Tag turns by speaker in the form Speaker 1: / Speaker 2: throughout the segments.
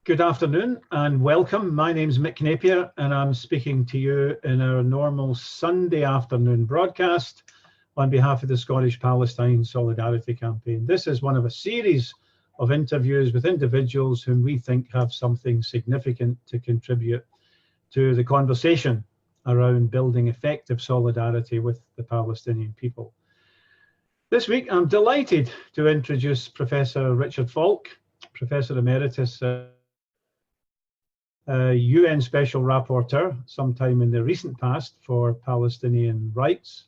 Speaker 1: Good afternoon and welcome. My name's Mick Napier and I'm speaking to you in our normal Sunday afternoon broadcast on behalf of the Scottish Palestine Solidarity Campaign. This is one of a series of interviews with individuals whom we think have something significant to contribute to the conversation around building effective solidarity with the Palestinian people. This week, I'm delighted to introduce Professor Richard Falk, Professor Emeritus, UN Special Rapporteur, sometime in the recent past for Palestinian rights.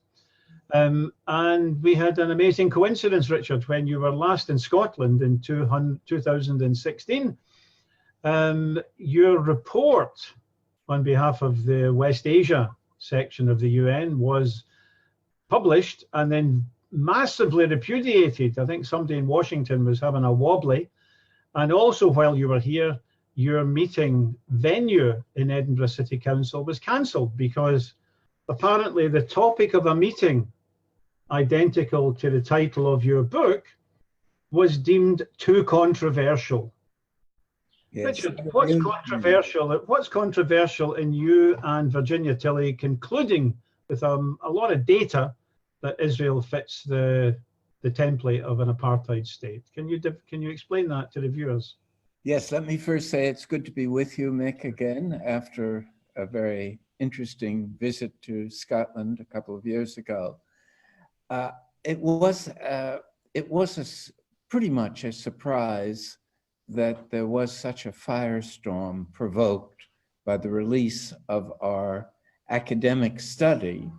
Speaker 1: And we had an amazing coincidence, Richard, when you were last in Scotland in 2016. Your report on behalf of the West Asia section of the UN was published and then massively repudiated. I think somebody in Washington was having a wobbly. And also while you were here, your meeting venue in Edinburgh City Council was cancelled because apparently the topic of a meeting identical to the title of your book was deemed too controversial. Yes. Richard, what's controversial in you and Virginia Tilley concluding with a lot of data that Israel fits the template of an apartheid state? Can you explain that to the viewers?
Speaker 2: Yes, let me first say it's good to be with you, Mick, again after a very interesting visit to Scotland a couple of years ago. It was pretty much a surprise that there was such a firestorm provoked by the release of our academic study,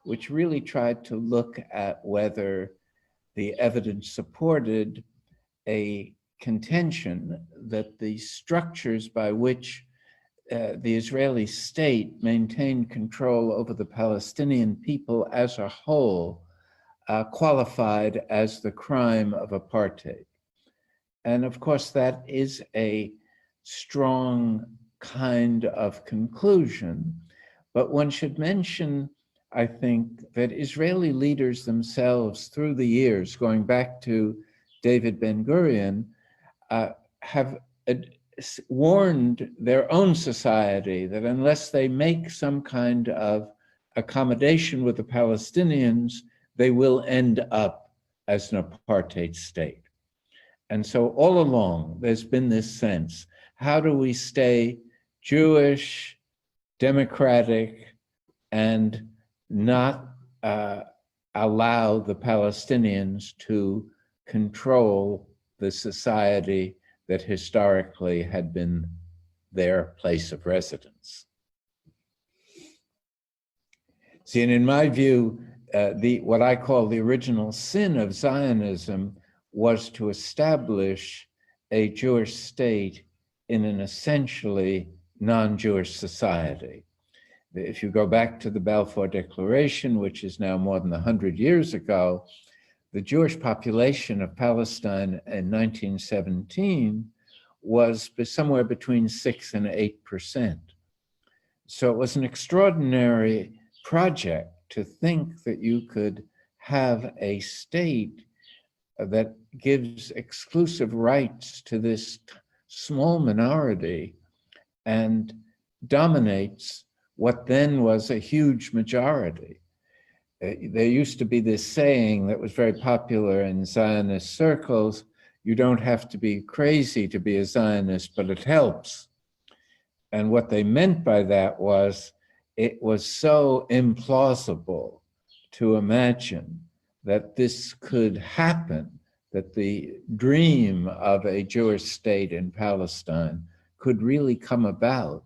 Speaker 2: which really tried to look at whether the evidence supported a contention that the structures by which the Israeli state maintained control over the Palestinian people as a whole qualified as the crime of apartheid. And of course, that is a strong kind of conclusion, but one should mention, I think, that Israeli leaders themselves through the years, going back to David Ben-Gurion, have warned their own society that unless they make some kind of accommodation with the Palestinians, they will end up as an apartheid state. And so all along, there's been this sense, how do we stay Jewish, democratic, and not allow the Palestinians to control the society that historically had been their place of residence. See, and in my view, what I call the original sin of Zionism was to establish a Jewish state in an essentially non-Jewish society. If you go back to the Balfour Declaration, which is now more than 100 years ago, the Jewish population of Palestine in 1917 was somewhere between 6 and 8%. So it was an extraordinary project to think that you could have a state that gives exclusive rights to this small minority and dominates what then was a huge majority. There used to be this saying that was very popular in Zionist circles, you don't have to be crazy to be a Zionist, but it helps. And what they meant by that was, it was so implausible to imagine that this could happen, that the dream of a Jewish state in Palestine could really come about.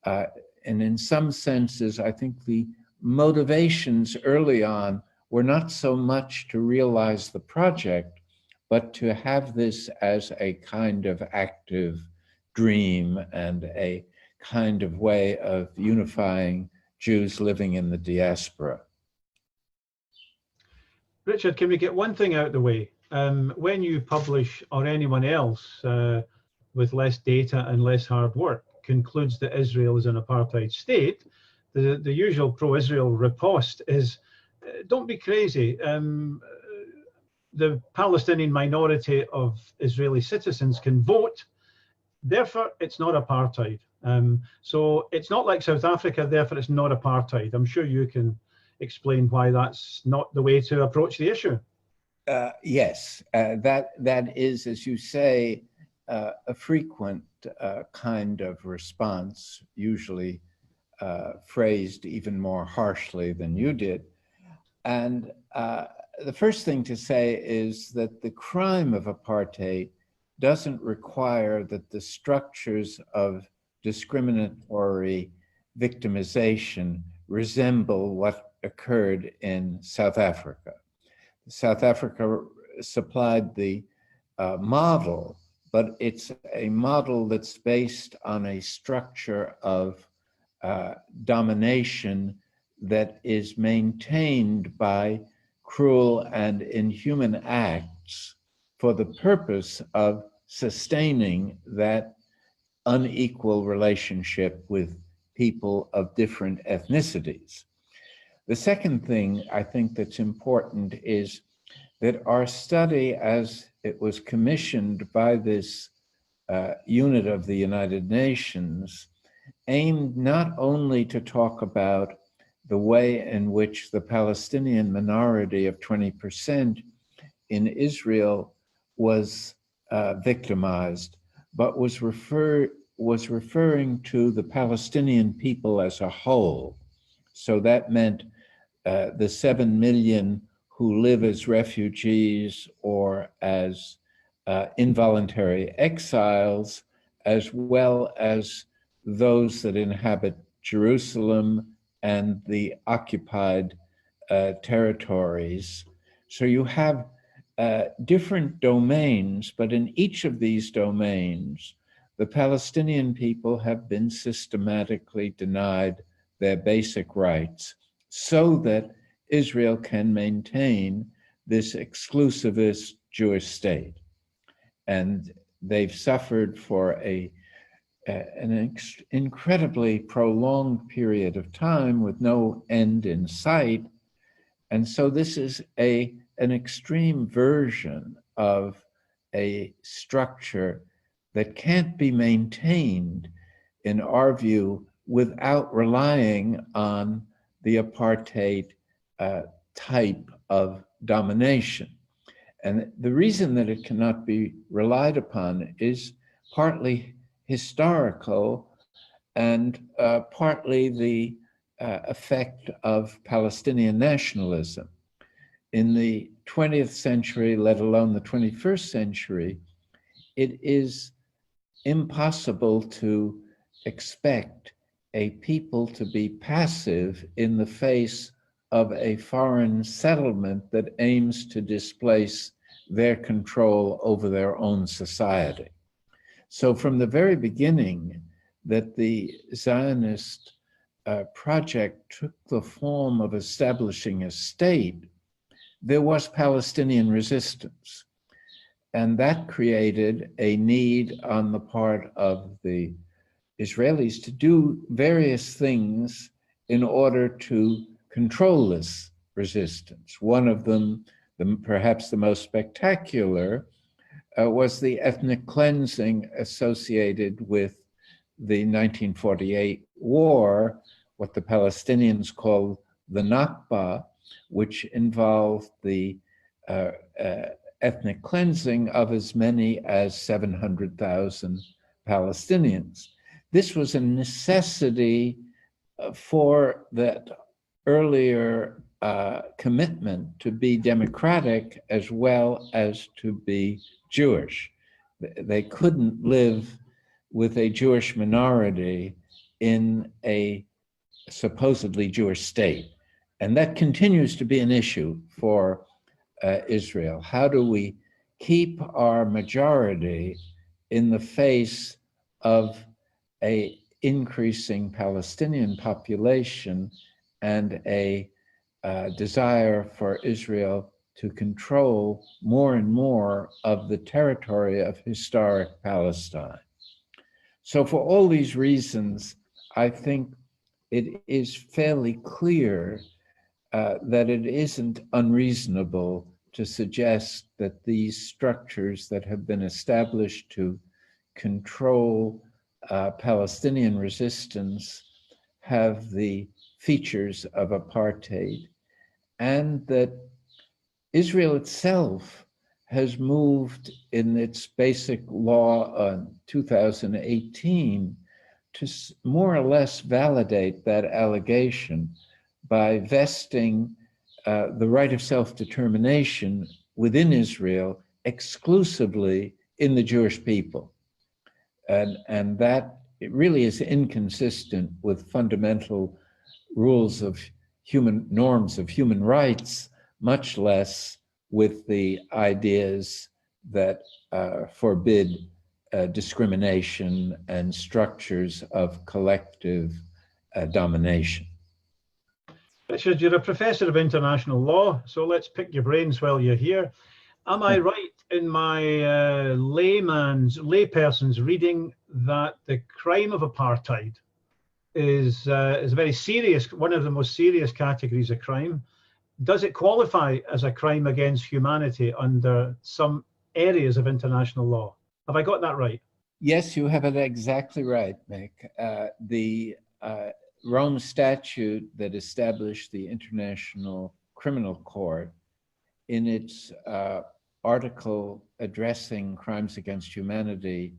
Speaker 2: And in some senses, I think the motivations early on were not so much to realize the project, but to have this as a kind of active dream and a kind of way of unifying Jews living in the diaspora.
Speaker 1: Richard, can we get one thing out of the way? When you publish, or anyone else with less data and less hard work, concludes that Israel is an apartheid state, the usual pro-Israel riposte is, don't be crazy. The Palestinian minority of Israeli citizens can vote therefore it's not apartheid. So it's not like South Africa, therefore it's not apartheid. I'm sure you can explain why that's not the way to approach the issue.
Speaker 2: Yes, that is, as you say, a frequent kind of response, usually phrased even more harshly than you did. And the first thing to say is that the crime of apartheid doesn't require that the structures of discriminatory victimization resemble what occurred in South Africa. South Africa supplied the model, but it's a model that's based on a structure of domination that is maintained by cruel and inhuman acts for the purpose of sustaining that unequal relationship with people of different ethnicities. The second thing I think that's important is that our study, as it was commissioned by this unit of the United Nations, aimed not only to talk about the way in which the Palestinian minority of 20% in Israel was victimized, but was referring to the Palestinian people as a whole. So that meant the 7 million who live as refugees or as involuntary exiles, as well as those that inhabit Jerusalem and the occupied territories. So you have different domains, but in each of these domains, the Palestinian people have been systematically denied their basic rights so that Israel can maintain this exclusivist Jewish state. And they've suffered for an incredibly prolonged period of time with no end in sight. And so this is an extreme version of a structure that can't be maintained, in our view, without relying on the apartheid type of domination. And the reason that it cannot be relied upon is partly historical and partly the effect of Palestinian nationalism. In the 20th century, let alone the 21st century, it is impossible to expect a people to be passive in the face of a foreign settlement that aims to displace their control over their own society. So from the very beginning that the Zionist project took the form of establishing a state, there was Palestinian resistance. And that created a need on the part of the Israelis to do various things in order to control this resistance. One of them, perhaps the most spectacular, was the ethnic cleansing associated with the 1948 war, what the Palestinians call the Nakba, which involved the ethnic cleansing of as many as 700,000 Palestinians. This was a necessity for that earlier commitment to be democratic as well as to be Jewish. They couldn't live with a Jewish minority in a supposedly Jewish state. And that continues to be an issue for Israel. How do we keep our majority in the face of an increasing Palestinian population and a desire for Israel to control more and more of the territory of historic Palestine? So for all these reasons, I think it is fairly clear that it isn't unreasonable to suggest that these structures that have been established to control Palestinian resistance have the features of apartheid, and that Israel itself has moved in its basic law on 2018 to more or less validate that allegation by vesting the right of self-determination within Israel exclusively in the Jewish people. And that it really is inconsistent with fundamental rules of norms of human rights, much less with the ideas that forbid discrimination and structures of collective domination.
Speaker 1: Richard, you're a professor of international law, so let's pick your brains while you're here. Am I right in my layperson's reading that the crime of apartheid is a very serious, one of the most serious categories of crime? Does it qualify as a crime against humanity under some areas of international law? Have I got that right?
Speaker 2: Yes, you have it exactly right, Mick. The Rome Statute that established the International Criminal Court, in its article addressing crimes against humanity,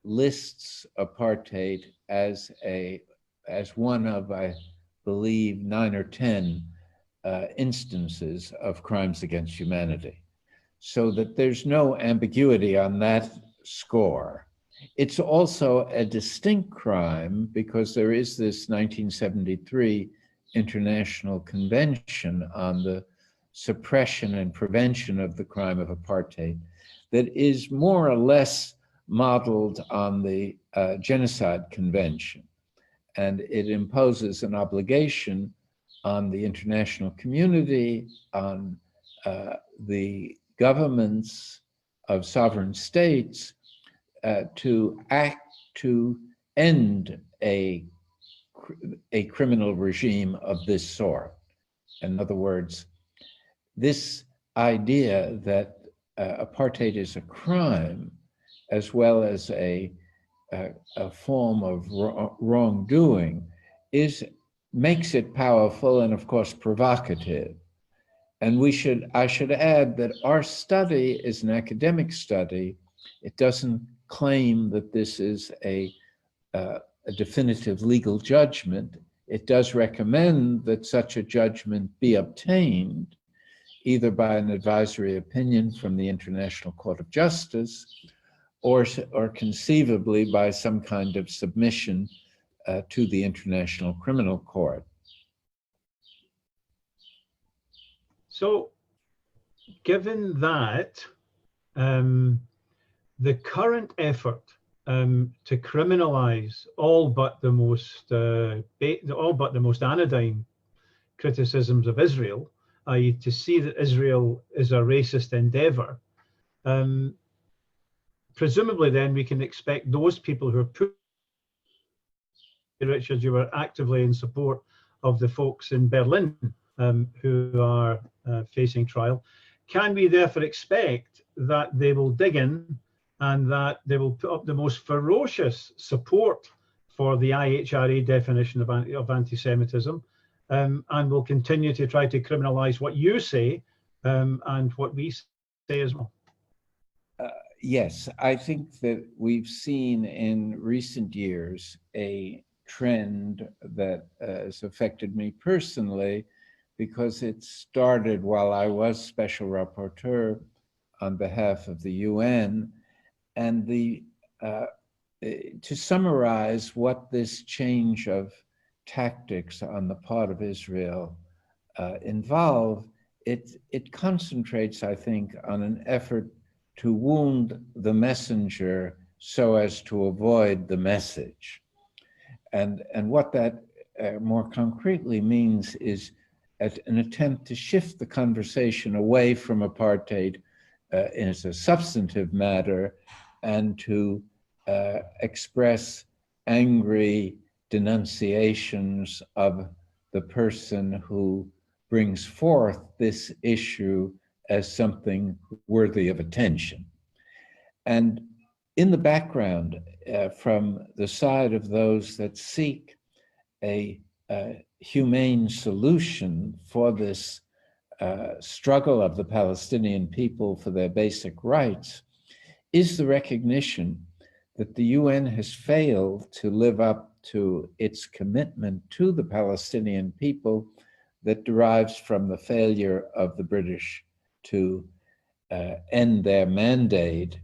Speaker 2: lists apartheid as one of, I believe, 9 or 10 instances of crimes against humanity, so that there's no ambiguity on that score. It's also a distinct crime because there is this 1973 International Convention on the Suppression and Prevention of the Crime of Apartheid that is more or less modeled on the Genocide Convention. And it imposes an obligation on the international community, on the governments of sovereign states to act to end a criminal regime of this sort. In other words, this idea that apartheid is a crime as well as a form of wrongdoing makes it powerful and, of course, provocative. And I should add that our study is an academic study. It doesn't claim that this is a definitive legal judgment. It does recommend that such a judgment be obtained either by an advisory opinion from the International Court of Justice or conceivably by some kind of submission to the International Criminal Court.
Speaker 1: So, given that, the current effort to criminalize all but the most anodyne criticisms of Israel, i.e., to see that Israel is a racist endeavor, presumably then we can expect those people who are Richard, you were actively in support of the folks in Berlin who are facing trial. Can we therefore expect that they will dig in and that they will put up the most ferocious support for the IHRA definition of anti-Semitism and will continue to try to criminalize what you say and what we say as well?
Speaker 2: Yes, I think that we've seen in recent years a trend that has affected me personally because it started while I was Special Rapporteur on behalf of the UN. And to summarize what this change of tactics on the part of Israel involve, it concentrates, I think, on an effort to wound the messenger so as to avoid the message. And what that more concretely means is an attempt to shift the conversation away from apartheid as a substantive matter and to express angry denunciations of the person who brings forth this issue as something worthy of attention. And in the background, from the side of those that seek a humane solution for this struggle of the Palestinian people for their basic rights, is the recognition that the UN has failed to live up to its commitment to the Palestinian people that derives from the failure of the British to end their mandate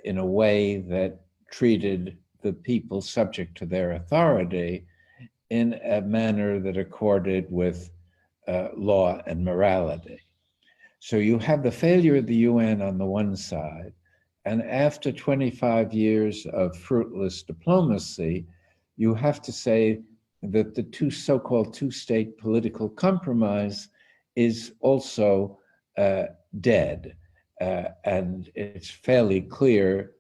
Speaker 2: in a way that treated the people subject to their authority in a manner that accorded with law and morality. So you have the failure of the UN on the one side, and after 25 years of fruitless diplomacy, you have to say that the so-called two-state political compromise is also dead. And it's fairly clear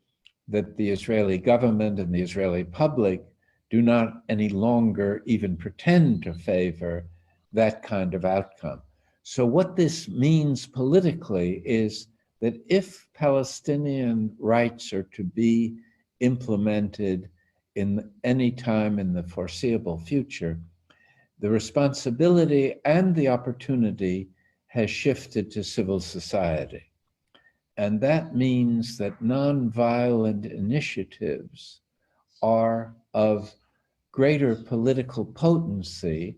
Speaker 2: that the Israeli government and the Israeli public do not any longer even pretend to favor that kind of outcome. So what this means politically is that if Palestinian rights are to be implemented in any time in the foreseeable future, the responsibility and the opportunity has shifted to civil society. And that means that nonviolent initiatives are of greater political potency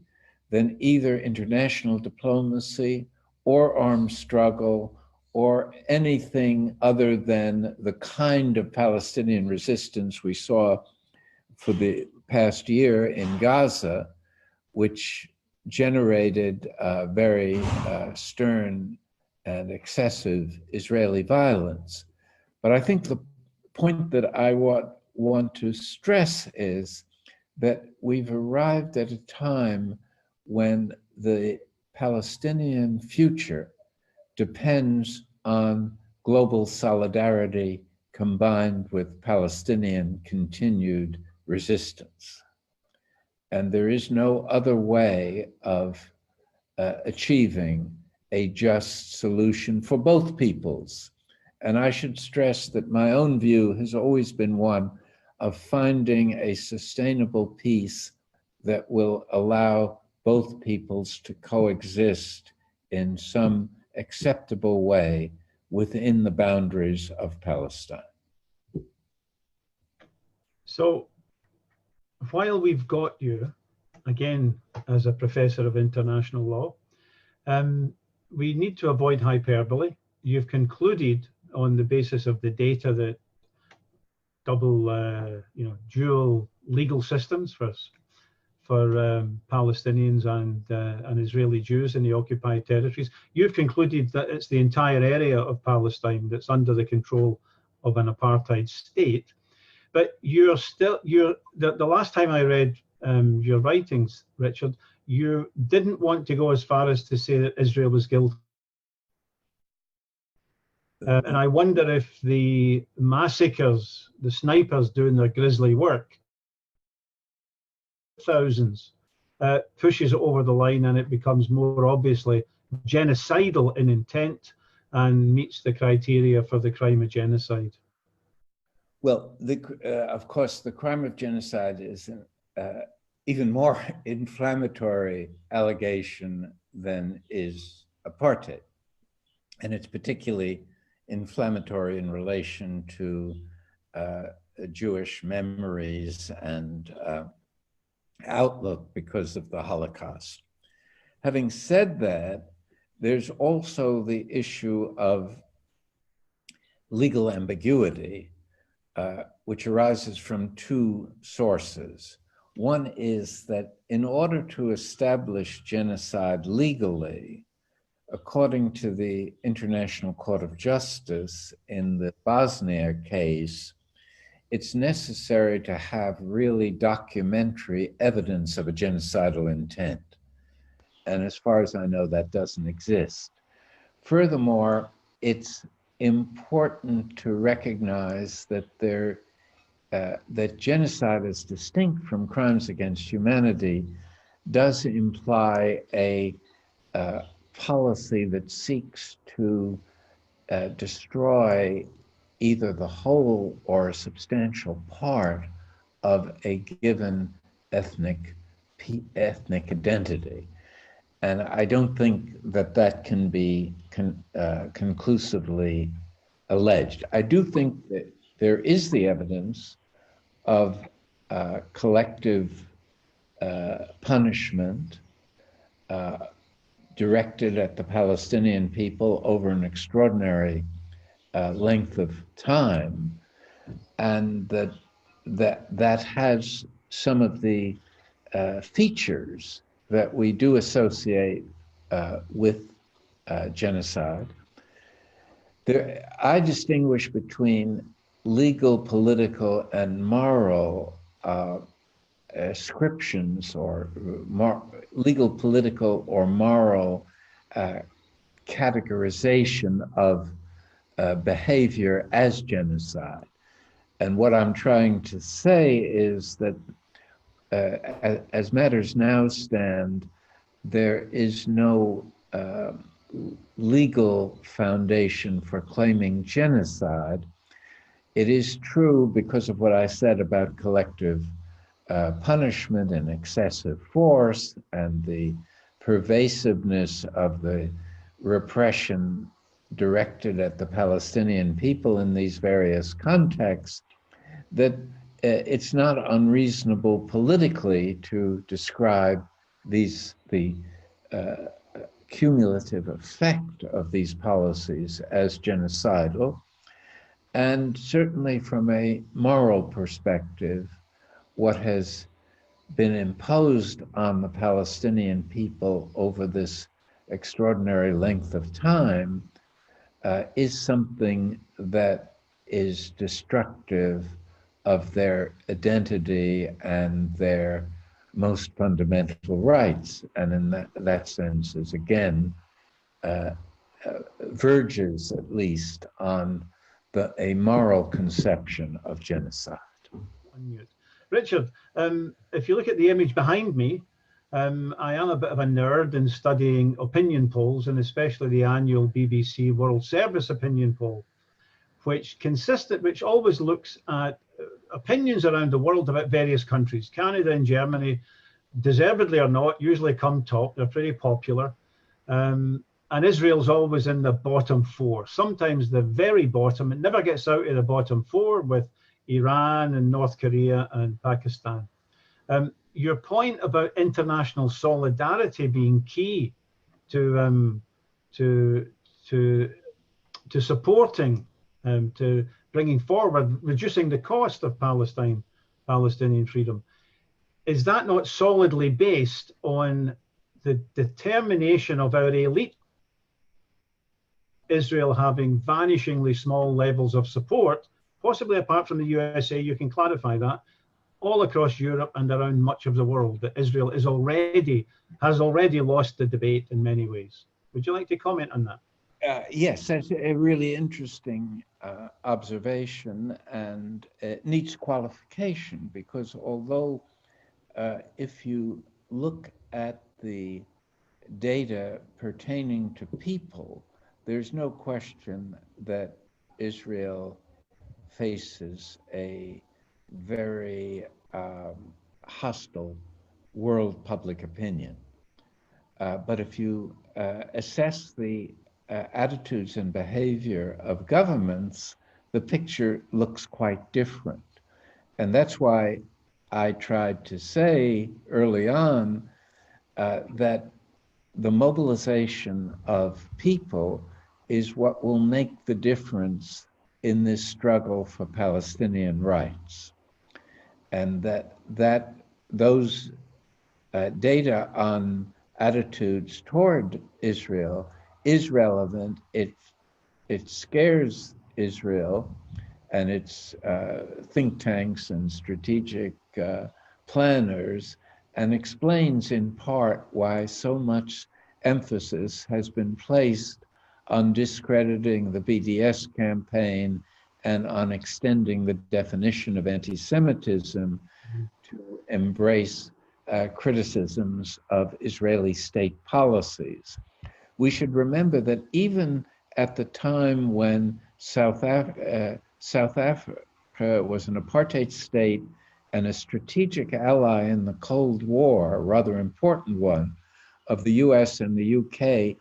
Speaker 2: than either international diplomacy or armed struggle or anything other than the kind of Palestinian resistance we saw for the past year in Gaza, which generated very stern and excessive Israeli violence. But I think the point that I want to stress is that we've arrived at a time when the Palestinian future depends on global solidarity combined with Palestinian continued resistance. And there is no other way of achieving a just solution for both peoples. And I should stress that my own view has always been one of finding a sustainable peace that will allow both peoples to coexist in some acceptable way within the boundaries of Palestine.
Speaker 1: So while we've got you, again, as a professor of international law, we need to avoid hyperbole. You've concluded on the basis of the data that dual legal systems for Palestinians and Israeli Jews in the occupied territories. You've concluded that it's the entire area of Palestine that's under the control of an apartheid state. But the last time I read your writings, Richard, you didn't want to go as far as to say that Israel was guilty. And I wonder if the massacres, the snipers doing their grisly work, thousands, pushes it over the line and it becomes more obviously genocidal in intent and meets the criteria for the crime of genocide.
Speaker 2: Well, of course, the crime of genocide is an even more inflammatory allegation than is apartheid. And it's particularly inflammatory in relation to Jewish memories and outlook because of the Holocaust. Having said that, there's also the issue of legal ambiguity, which arises from two sources. One is that in order to establish genocide legally, according to the International Court of Justice in the Bosnia case, it's necessary to have really documentary evidence of a genocidal intent. And as far as I know, that doesn't exist. Furthermore, it's important to recognize that that genocide is distinct from crimes against humanity does imply a policy that seeks to destroy either the whole or a substantial part of a given ethnic identity. And I don't think that that can be conclusively alleged. I do think that there is the evidence of collective punishment directed at the Palestinian people over an extraordinary length of time, and that has some of the features that we do associate with genocide. I distinguish between legal, political, and moral ascriptions, or legal, political, or moral categorization of behavior as genocide. And what I'm trying to say is that as matters now stand, there is no legal foundation for claiming genocide. It is true, because of what I said about collective punishment and excessive force and the pervasiveness of the repression directed at the Palestinian people in these various contexts, that it's not unreasonable politically to describe the cumulative effect of these policies as genocidal. And certainly from a moral perspective, what has been imposed on the Palestinian people over this extraordinary length of time is something that is destructive of their identity and their most fundamental rights. And in that sense is, again, verges at least on a moral conception of genocide.
Speaker 1: Richard, if you look at the image behind me, I am a bit of a nerd in studying opinion polls, and especially the annual BBC World Service opinion poll, which always looks at opinions around the world about various countries. Canada and Germany, deservedly or not, usually come top. They're pretty popular. And Israel's always in the bottom four, sometimes the very bottom. It never gets out of the bottom four, with Iran and North Korea and Pakistan. Your point about international solidarity being key to supporting, to bringing forward, reducing the cost of Palestinian freedom, is that not solidly based on the determination of our elite, Israel having vanishingly small levels of support, possibly apart from the USA, you can clarify that, all across Europe and around much of the world, that Israel has already lost the debate in many ways? Would you like to comment on that?
Speaker 2: Yes, that's a really interesting observation, and it needs qualification, because although if you look at the data pertaining to people, there's no question that Israel faces a very hostile world public opinion. But if you assess the attitudes and behavior of governments, the picture looks quite different. And that's why I tried to say early on that the mobilization of people is what will make the difference in this struggle for Palestinian rights. And that those data on attitudes toward Israel is relevant. It scares Israel and its think tanks and strategic planners, and explains in part why so much emphasis has been placed on discrediting the BDS campaign and on extending the definition of anti-Semitism to embrace criticisms of Israeli state policies. We should remember that even at the time when South Africa was an apartheid state and a strategic ally in the Cold War, a rather important one, of the US and the UK,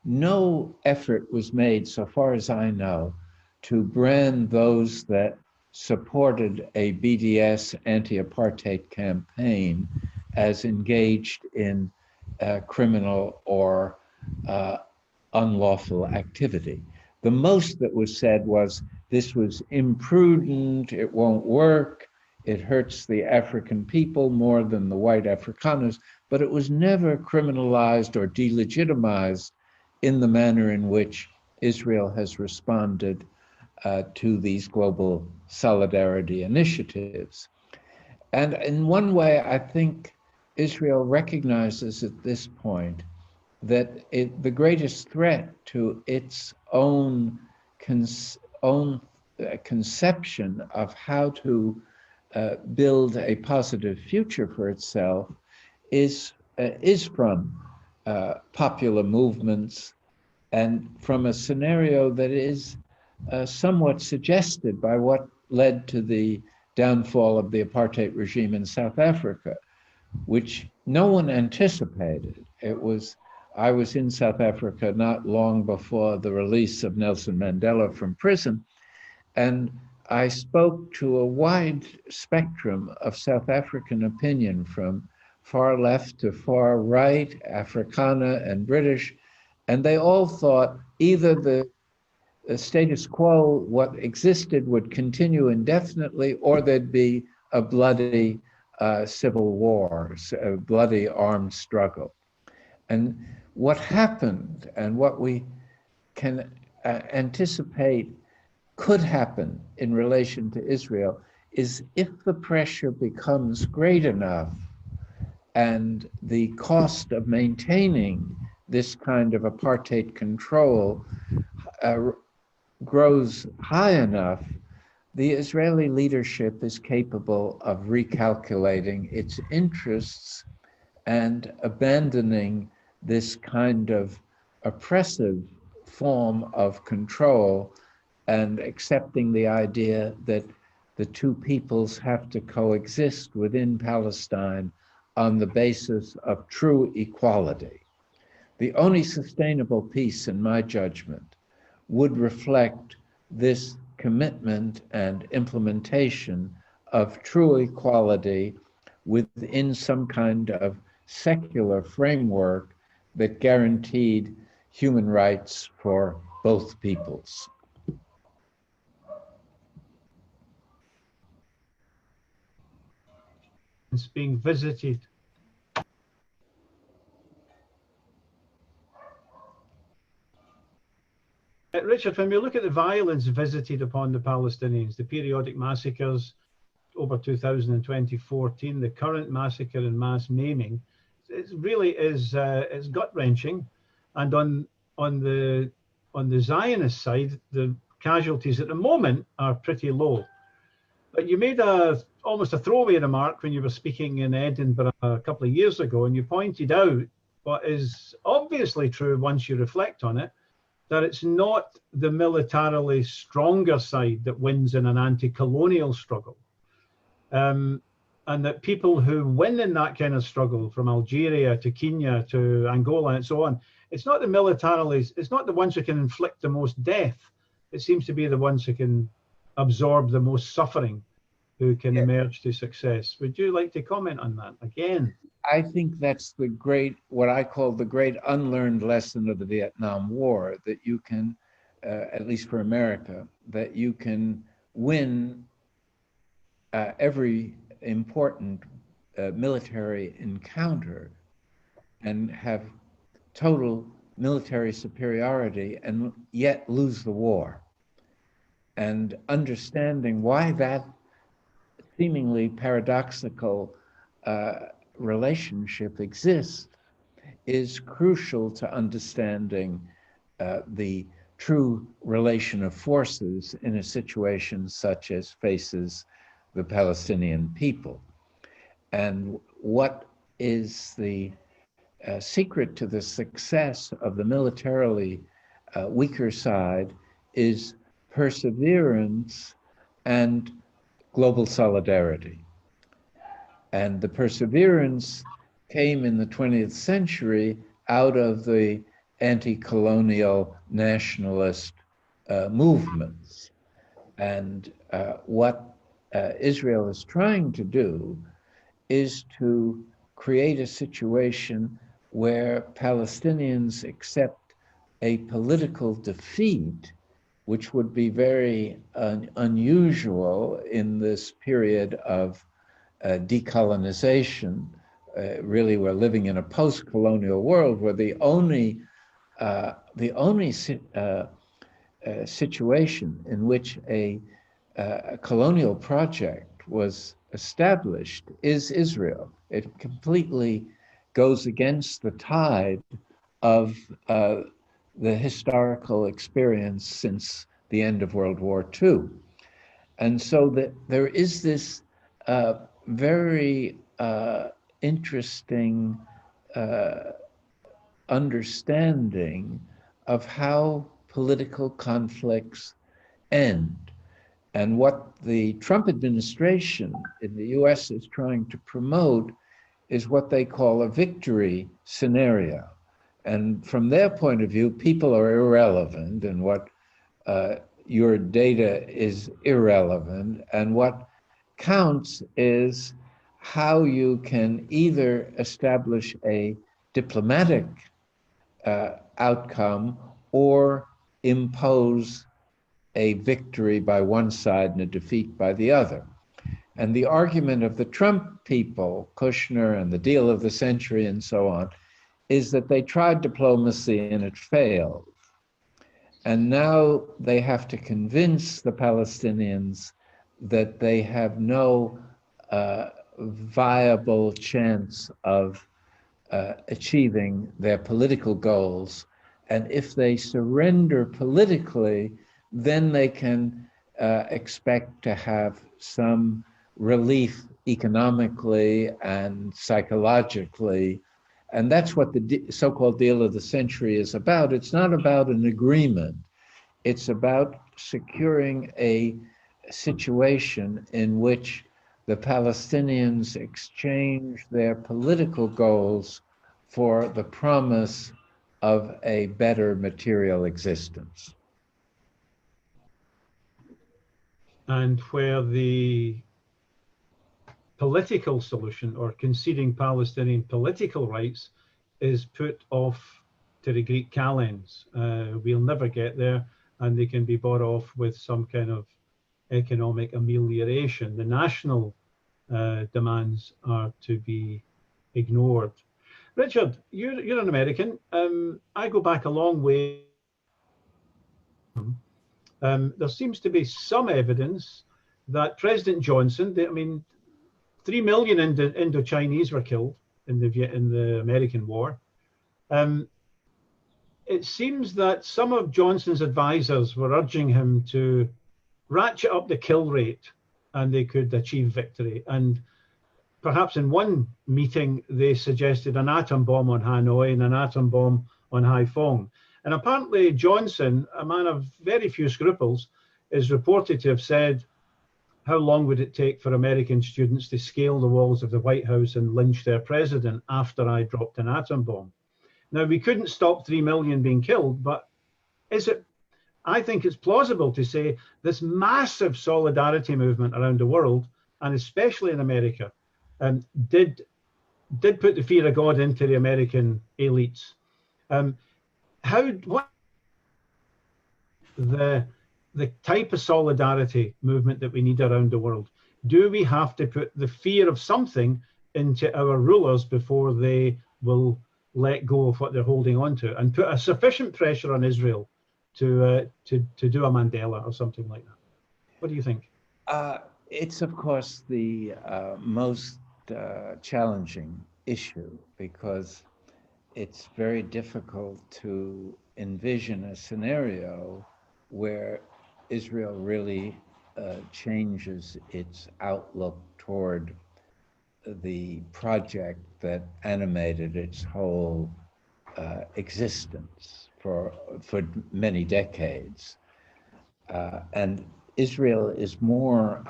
Speaker 2: no effort was made, so far as I know, to brand those that supported a BDS anti-apartheid campaign as engaged in criminal or unlawful activity. The most that was said was this was imprudent, it won't work, it hurts the African people more than the white Afrikaners, but it was never criminalized or delegitimized in the manner in which Israel has responded to these global solidarity initiatives. And in one way, I think Israel recognizes at this point that the greatest threat to its own conception of how to build a positive future for itself is from popular movements and from a scenario that is somewhat suggested by what led to the downfall of the apartheid regime in South Africa, which no one anticipated. I was in South Africa not long before the release of Nelson Mandela from prison, and I spoke to a wide spectrum of South African opinion, from far left to far right, Afrikaner and British, and they all thought either the status quo, what existed, would continue indefinitely, or there'd be a bloody civil war, a bloody armed struggle. And what happened, and what we can anticipate could happen in relation to Israel, is if the pressure becomes great enough and the cost of maintaining this kind of apartheid control grows high enough, the Israeli leadership is capable of recalculating its interests and abandoning this kind of oppressive form of control and accepting the idea that the two peoples have to coexist within Palestine on the basis of true equality. The only sustainable peace, in my judgment, would reflect this commitment and implementation of true equality within some kind of secular framework that guaranteed human rights for both peoples.
Speaker 1: It's being visited. Richard, when we look at the violence visited upon the Palestinians, the periodic massacres over 2000 and 2014, the current massacre and mass maiming, it really is it's gut-wrenching. And on the Zionist side, the casualties at the moment are pretty low. But you made almost a throwaway remark when you were speaking in Edinburgh a couple of years ago, and you pointed out what is obviously true once you reflect on it, that it's not the militarily stronger side that wins in an anti-colonial struggle. And that people who win in that kind of struggle, from Algeria to Kenya to Angola and so on, it's not the ones who can inflict the most death. It seems to be the ones who can absorb the most suffering, who can emerge to success. Would you like to comment on that again?
Speaker 2: I think that's the great, what I call the great unlearned lesson of the Vietnam War, that you can, at least for America, that you can win every important military encounter and have total military superiority and yet lose the war. And understanding why that seemingly paradoxical relationship exists is crucial to understanding the true relation of forces in a situation such as faces the Palestinian people. And what is the secret to the success of the militarily weaker side is perseverance, and global solidarity. And the perseverance came in the 20th century out of the anti-colonial nationalist movements. And what Israel is trying to do is to create a situation where Palestinians accept a political defeat, which would be very unusual in this period of decolonization. Really, we're living in a post-colonial world where the only situation in which a colonial project was established is Israel. It completely goes against the tide of the historical experience since the end of World War II. And so that there is this very interesting understanding of how political conflicts end. And what the Trump administration in the US is trying to promote is what they call a victory scenario. And from their point of view, people are irrelevant, and what your data is irrelevant, and what counts is how you can either establish a diplomatic outcome or impose a victory by one side and a defeat by the other. And the argument of the Trump people, Kushner and the deal of the century and so on, is that they tried diplomacy and it failed. And now they have to convince the Palestinians that they have no viable chance of achieving their political goals. And if they surrender politically, then they can expect to have some relief economically and psychologically. And that's what the so-called deal of the century is about. It's not about an agreement. It's about securing a situation in which the Palestinians exchange their political goals for the promise of a better material existence.
Speaker 1: And where the political solution, or conceding Palestinian political rights, is put off to the Greek kalends. We'll never get there, and they can be bought off with some kind of economic amelioration. The national demands are to be ignored. Richard, you're an American. I go back a long way. There seems to be some evidence that President Johnson, 3 million Indo-Chinese were killed in the American war. It seems that some of Johnson's advisors were urging him to ratchet up the kill rate and they could achieve victory. And perhaps in one meeting, they suggested an atom bomb on Hanoi and an atom bomb on Haiphong. And apparently Johnson, a man of very few scruples, is reported to have said, how long would it take for American students to scale the walls of the White House and lynch their president after I dropped an atom bomb? Now, we couldn't stop 3 million being killed, but I think it's plausible to say this massive solidarity movement around the world, and especially in America, did put the fear of God into the American elites. What the type of solidarity movement that we need around the world? Do we have to put the fear of something into our rulers before they will let go of what they're holding on to, and put a sufficient pressure on Israel to do a Mandela or something like that? What do you think?
Speaker 2: It's of course the most challenging issue, because it's very difficult to envision a scenario where Israel really changes its outlook toward the project that animated its whole existence for many decades. and Israel is more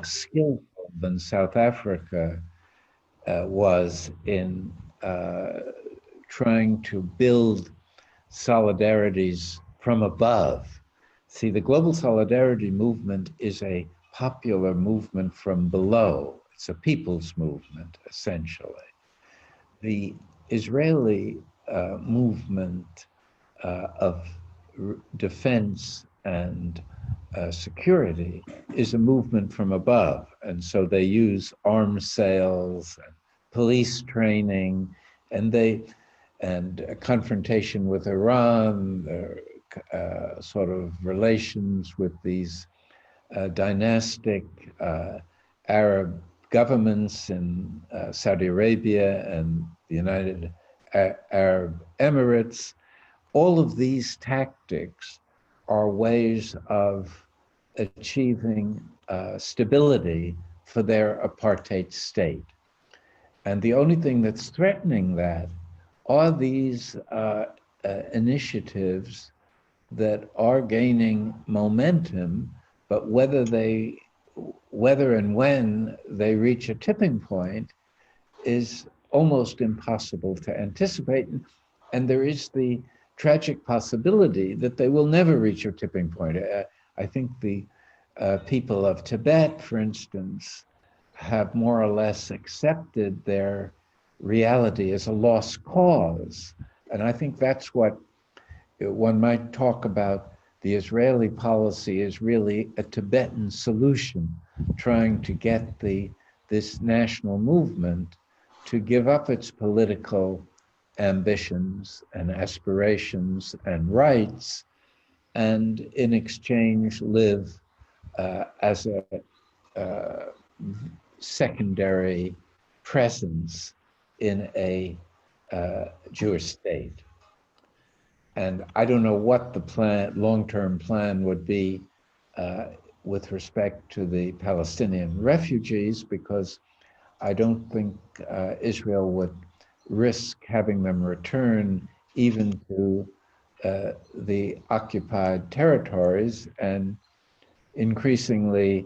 Speaker 2: skillful than South Africa was in trying to build solidarities from above. See, the global solidarity movement is a popular movement from below. It's a people's movement, essentially. The Israeli movement of defense and security is a movement from above. And so they use arms sales and police training, and a confrontation with Iran, sort of relations with these dynastic Arab governments in Saudi Arabia and the United Arab Emirates. All of these tactics are ways of achieving stability for their apartheid state. And the only thing that's threatening that are these initiatives that are gaining momentum, but whether and when they reach a tipping point is almost impossible to anticipate. And there is the tragic possibility that they will never reach a tipping point. I think the people of Tibet, for instance, have more or less accepted their reality as a lost cause. And I think that's what one might talk about. The Israeli policy is really a Tibetan solution, trying to get this national movement to give up its political ambitions and aspirations and rights, and in exchange live as a secondary presence in a Jewish state. And I don't know what the long-term plan would be with respect to the Palestinian refugees, because I don't think Israel would risk having them return even to the occupied territories. And increasingly,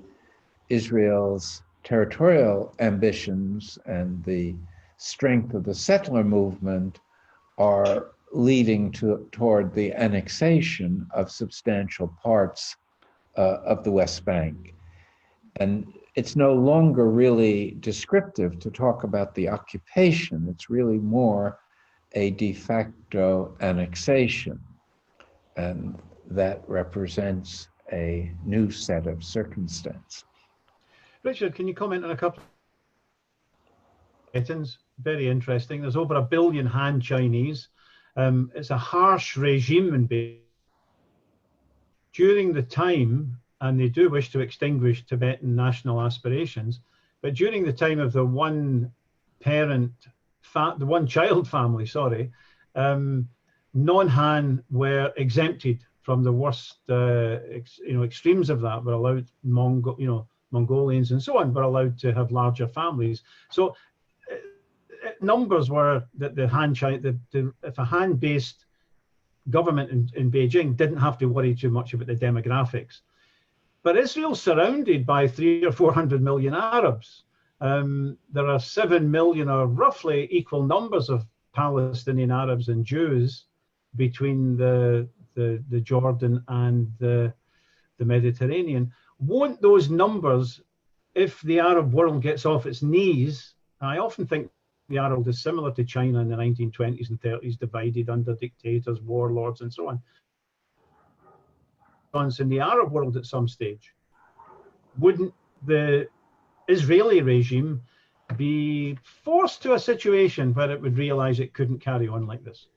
Speaker 2: Israel's territorial ambitions and the strength of the settler movement are leading toward the annexation of substantial parts of the West Bank. And it's no longer really descriptive to talk about the occupation. It's really more a de facto annexation. And that represents a new set of circumstances.
Speaker 1: Richard, can you comment on a couple of Tibetans? Very interesting. There's over 1 billion Han Chinese. It's a harsh regime in Beijing. During the time, and they do wish to extinguish Tibetan national aspirations, but during the time of the one-child family, non-Han were exempted from the worst, extremes of that. Were allowed Mongolians and so on were allowed to have larger families. So numbers were that the Han China, if a Han-based government in Beijing didn't have to worry too much about the demographics. But Israel's surrounded by 300 or 400 million Arabs. There are 7 million, or roughly equal numbers, of Palestinian Arabs and Jews between the Jordan and the Mediterranean. Won't those numbers, if the Arab world gets off its knees, I often think the Arab world is similar to China in the 1920s and 30s, divided under dictators, warlords, and so on. In the Arab world at some stage, wouldn't the Israeli regime be forced to a situation where it would realize it couldn't carry on like this?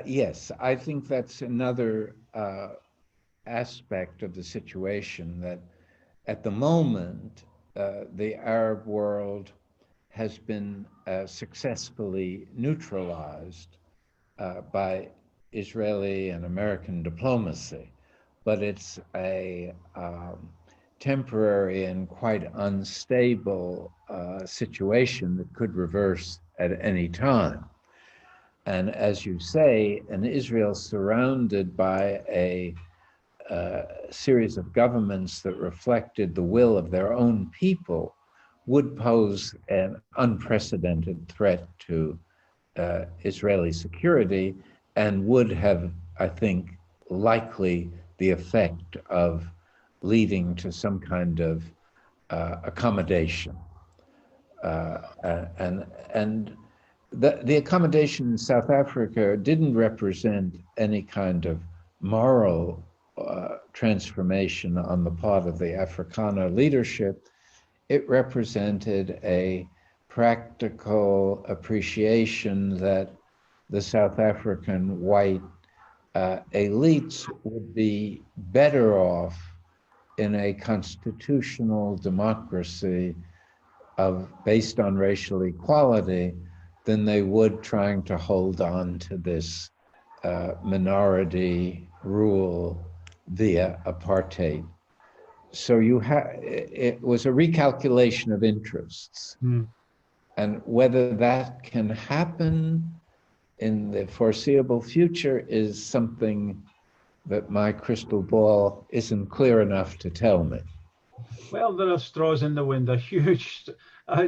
Speaker 2: Yes, I think that's another aspect of the situation, that at the moment, the Arab world has been successfully neutralized by Israeli and American diplomacy, but it's a temporary and quite unstable situation that could reverse at any time. And as you say, an Israel surrounded by a series of governments that reflected the will of their own people would pose an unprecedented threat to Israeli security and would have, I think, likely the effect of leading to some kind of accommodation. And the accommodation in South Africa didn't represent any kind of moral transformation on the part of the Afrikaner leadership. It represented a practical appreciation that the South African white elites would be better off in a constitutional democracy based on racial equality than they would trying to hold on to this minority rule via apartheid. So it was a recalculation of interests. And whether that can happen in the foreseeable future is something that my crystal ball isn't clear enough to tell me.
Speaker 1: Well, there are straws in the wind, a huge,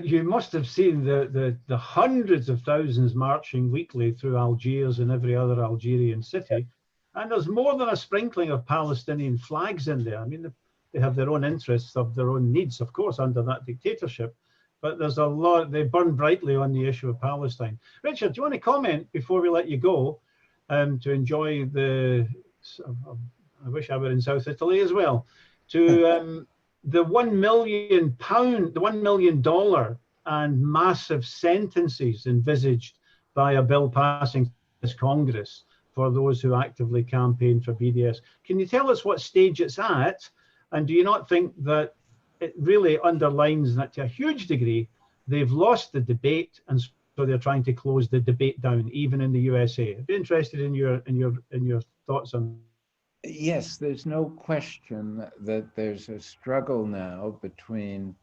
Speaker 1: you must have seen the hundreds of thousands marching weekly through Algiers and every other Algerian city. And there's more than a sprinkling of Palestinian flags in there. I mean, they have their own interests, of their own needs, of course, under that dictatorship. But there's a lot, they burn brightly on the issue of Palestine. Richard, do you want to comment before we let you go to enjoy I wish I were in South Italy as well, to the £1 million, the $1 million and massive sentences envisaged by a bill passing this Congress for those who actively campaign for BDS. Can you tell us what stage it's at? And do you not think that it really underlines that to a huge degree, they've lost the debate, and so they're trying to close the debate down, even in the USA? I'd be interested in your thoughts on.
Speaker 2: Yes, there's no question that there's a struggle now between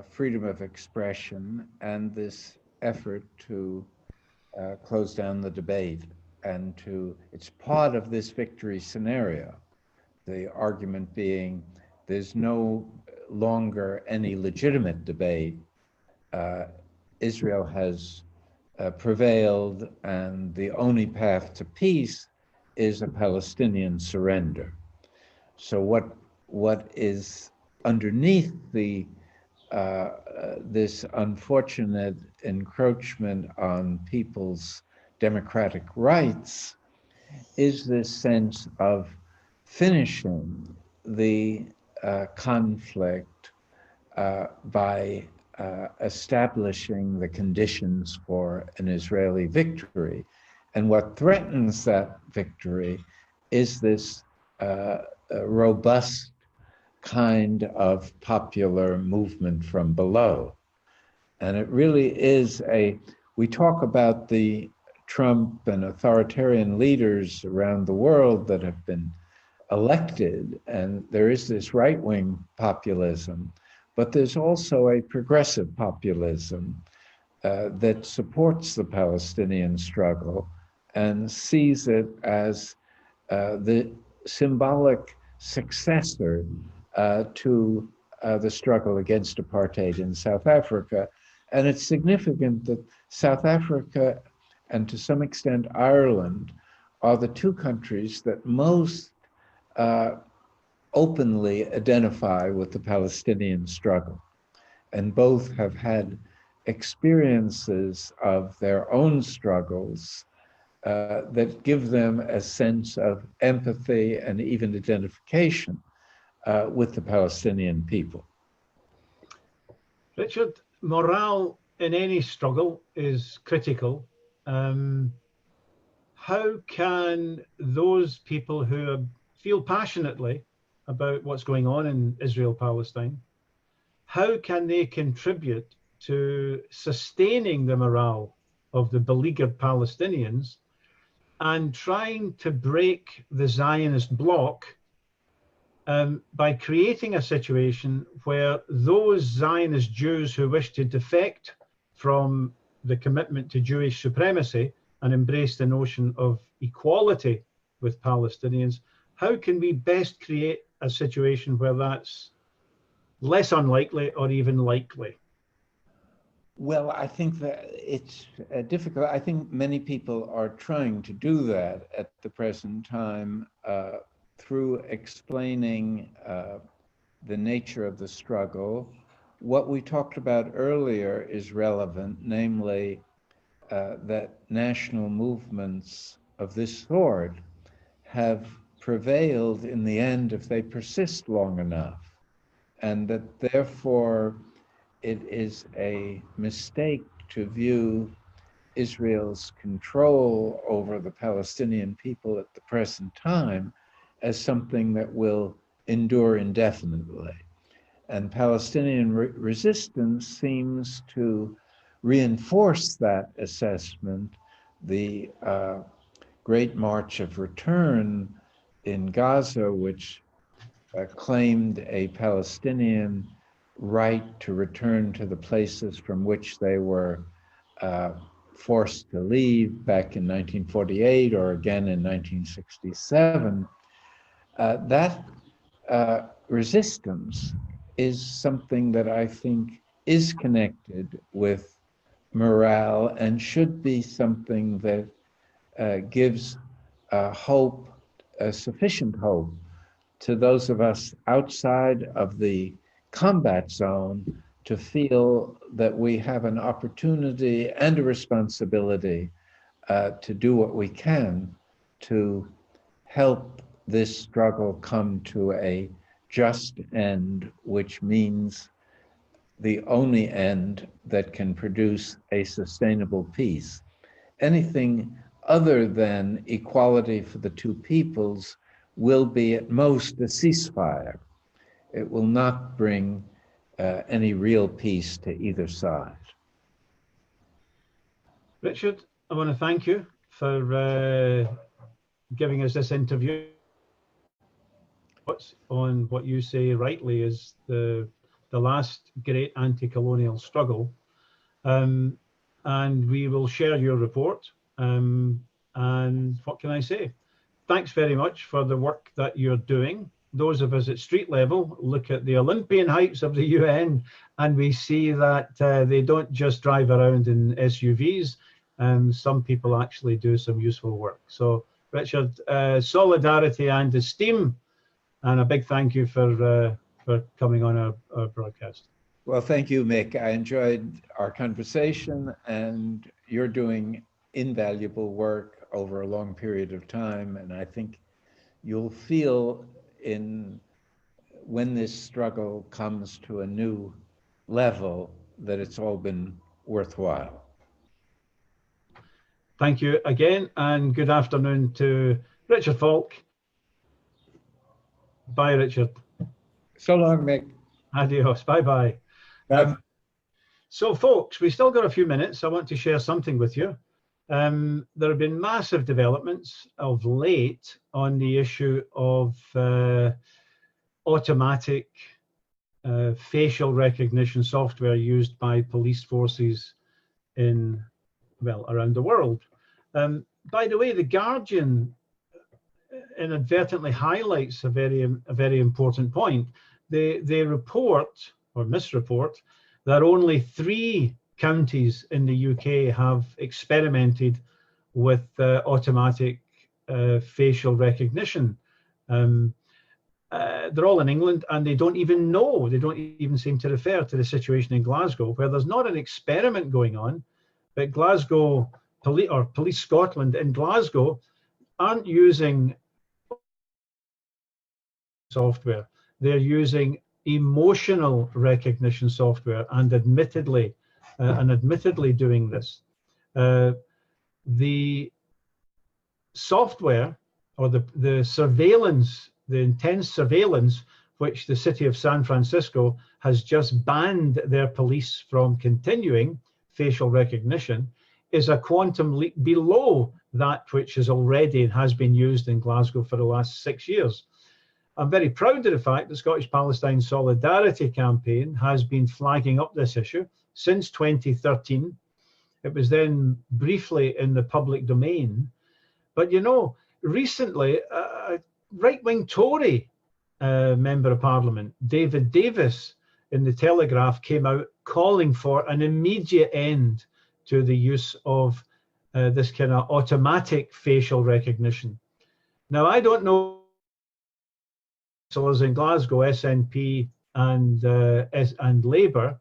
Speaker 2: freedom of expression and this effort to close down the debate, and it's part of this victory scenario. The argument being there's no longer any legitimate debate. Israel has prevailed, and the only path to peace is a Palestinian surrender. So what is underneath this unfortunate encroachment on people's democratic rights is this sense of finishing the conflict by establishing the conditions for an Israeli victory. And what threatens that victory is this robust kind of popular movement from below. And it really is we talk about the Trump and authoritarian leaders around the world that have been elected, and there is this right-wing populism, but there's also a progressive populism that supports the Palestinian struggle and sees it as the symbolic successor to the struggle against apartheid in South Africa. And it's significant that South Africa, and to some extent Ireland, are the two countries that most openly identify with the Palestinian struggle. And both have had experiences of their own struggles that give them a sense of empathy and even identification with the Palestinian people.
Speaker 1: Richard, morale in any struggle is critical. How can those people who feel passionately about what's going on in Israel-Palestine, how can they contribute to sustaining the morale of the beleaguered Palestinians and trying to break the Zionist bloc by creating a situation where those Zionist Jews who wish to defect from the commitment to Jewish supremacy and embrace the notion of equality with Palestinians, how can we best create a situation where that's less unlikely or even likely?
Speaker 2: Well, I think that it's difficult. I think many people are trying to do that at the present time through explaining the nature of the struggle. What we talked about earlier is relevant, namely that national movements of this sort have prevailed in the end if they persist long enough, and that therefore it is a mistake to view Israel's control over the Palestinian people at the present time as something that will endure indefinitely. And Palestinian resistance seems to reinforce that assessment. The Great March of Return in Gaza, which claimed a Palestinian right to return to the places from which they were forced to leave back in 1948 or again in 1967, that resistance is something that I think is connected with morale and should be something that gives hope, sufficient hope, to those of us outside of the combat zone to feel that we have an opportunity and a responsibility to do what we can to help this struggle come to a just end, which means the only end that can produce a sustainable peace. Anything other than equality for the two peoples will be at most a ceasefire. It will not bring any real peace to either side.
Speaker 1: Richard, I want to thank you for giving us this interview on what you say rightly is the last great anti-colonial struggle. And we will share your report. And what can I say? Thanks very much for the work that you're doing. Those of us at street level look at the Olympian heights of the UN and we see that they don't just drive around in SUVs. Some people actually do some useful work. So Richard, solidarity and esteem, and a big thank you for coming on our broadcast.
Speaker 2: Well, thank you, Mick. I enjoyed our conversation, and you're doing invaluable work over a long period of time. And I think you'll feel when this struggle comes to a new level that it's all been worthwhile.
Speaker 1: Thank you again, and good afternoon to Richard Falk. Bye, Richard.
Speaker 2: So long, Mick.
Speaker 1: Adios. Bye-bye. So, folks, we still got a few minutes. I want to share something with you. There have been massive developments of late on the issue of automatic facial recognition software used by police forces around the world. By the way, The Guardian inadvertently highlights a very important point. They report or misreport that only 3 counties in the UK have experimented with automatic facial recognition. They're all in England, and they don't even know, they don't even seem to refer to the situation in Glasgow, where there's not an experiment going on, but Glasgow Police or Police Scotland in Glasgow aren't using software. They're using emotional recognition software, and admittedly doing this. The software or the surveillance, the intense surveillance, which the city of San Francisco has just banned their police from continuing facial recognition, is a quantum leap below that which is already and has been used in Glasgow for the last 6 years. I'm very proud of the fact the Scottish Palestine Solidarity Campaign has been flagging up this issue since 2013. It was then briefly in the public domain. But you know, recently, right-wing Tory member of Parliament, David Davis, in the Telegraph, came out calling for an immediate end to the use of this kind of automatic facial recognition. Now, I don't know, so as in Glasgow, SNP and Labour,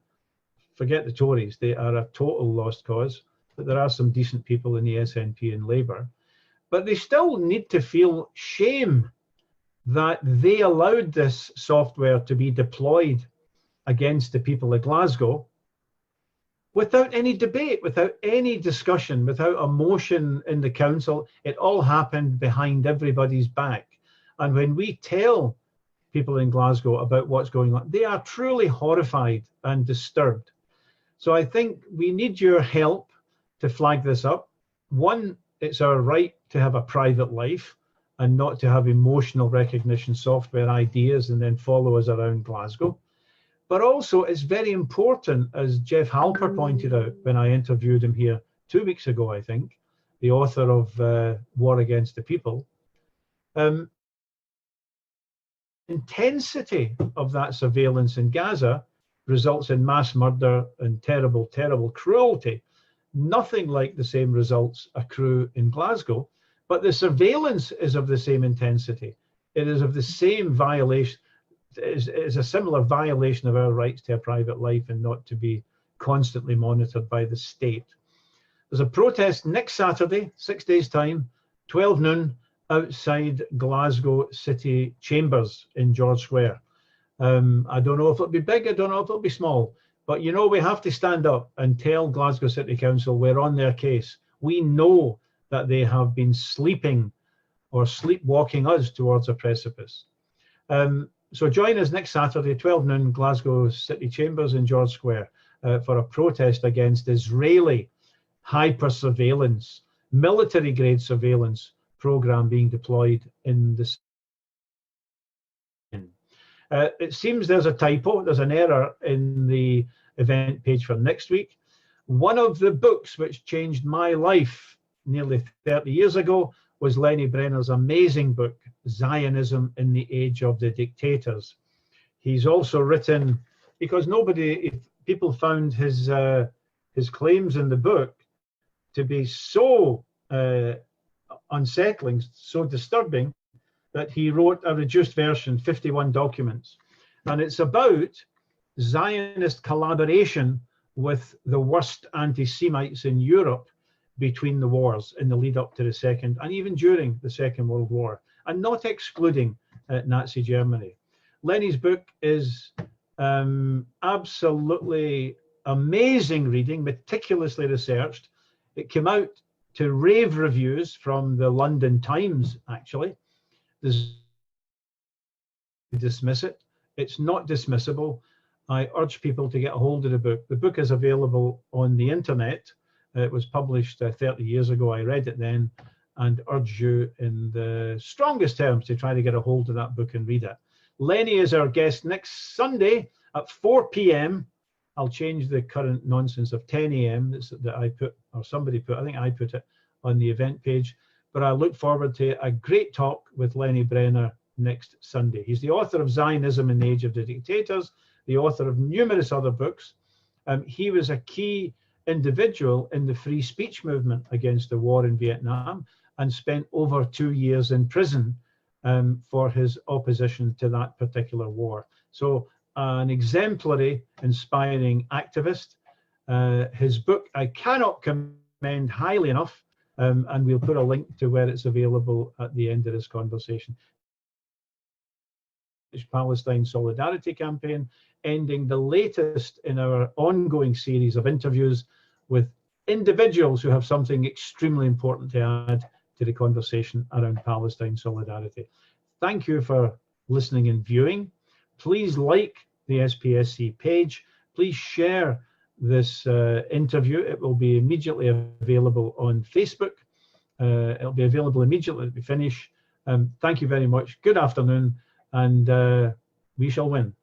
Speaker 1: forget the Tories, they are a total lost cause, but there are some decent people in the SNP and Labour, but they still need to feel shame that they allowed this software to be deployed against the people of Glasgow without any debate, without any discussion, without a motion in the council. It all happened behind everybody's back. And when we tell people in Glasgow about what's going on, they are truly horrified and disturbed. So I think we need your help to flag this up. One, it's our right to have a private life and not to have emotional recognition software ideas and then follow us around Glasgow. But also, it's very important, as Jeff Halper pointed out when I interviewed him here 2 weeks ago, I think, the author of War Against the People, intensity of that surveillance in Gaza results in mass murder and terrible, terrible cruelty. Nothing like the same results accrue in Glasgow, but the surveillance is of the same intensity. It is of the same violation. Is a similar violation of our rights to a private life and not to be constantly monitored by the state. There's a protest next Saturday, 6 days' time, 12 noon, outside Glasgow City Chambers in George Square. I don't know if it'll be big, I don't know if it'll be small, but you know, we have to stand up and tell Glasgow City Council we're on their case. We know that they have been sleeping or sleepwalking us towards a precipice. So join us next Saturday, 12 noon, Glasgow City Chambers in George Square for a protest against Israeli hyper-surveillance, military-grade surveillance program being deployed in the it seems there's a typo, there's an error in the event page for next week. One of the books which changed my life nearly 30 years ago was Lenny Brenner's amazing book, Zionism in the Age of the Dictators. He's also written, because people found his claims in the book to be so unsettling, so disturbing, that he wrote a reduced version, 51 documents. And it's about Zionist collaboration with the worst anti-Semites in Europe between the wars in the lead up to the Second and even during the Second World War, and not excluding Nazi Germany. Lenny's book is absolutely amazing reading, meticulously researched. It came out to rave reviews from the London Times, actually. Dismiss it. It's not dismissible. I urge people to get a hold of the book. The book is available on the internet. It was published 30 years ago. I read it then and urge you in the strongest terms to try to get a hold of that book and read it. Lenny is our guest next Sunday at 4 p.m. I'll change the current nonsense of 10 a.m. that I put, or somebody put, I think I put it on the event page. But I look forward to a great talk with Lenny Brenner next Sunday. He's the author of Zionism in the Age of the Dictators, the author of numerous other books. He was a key individual in the free speech movement against the war in Vietnam and spent over 2 years in prison for his opposition to that particular war. So an exemplary, inspiring activist. His book I cannot commend highly enough, and we'll put a link to where it's available at the end of this conversation. Palestine Solidarity Campaign, ending the latest in our ongoing series of interviews with individuals who have something extremely important to add to the conversation around Palestine solidarity. Thank you for listening and viewing. Please like the SPSC page. Please share this interview. It will be immediately available on Facebook. It'll be available immediately as we finish. Thank you very much. Good afternoon, and we shall win.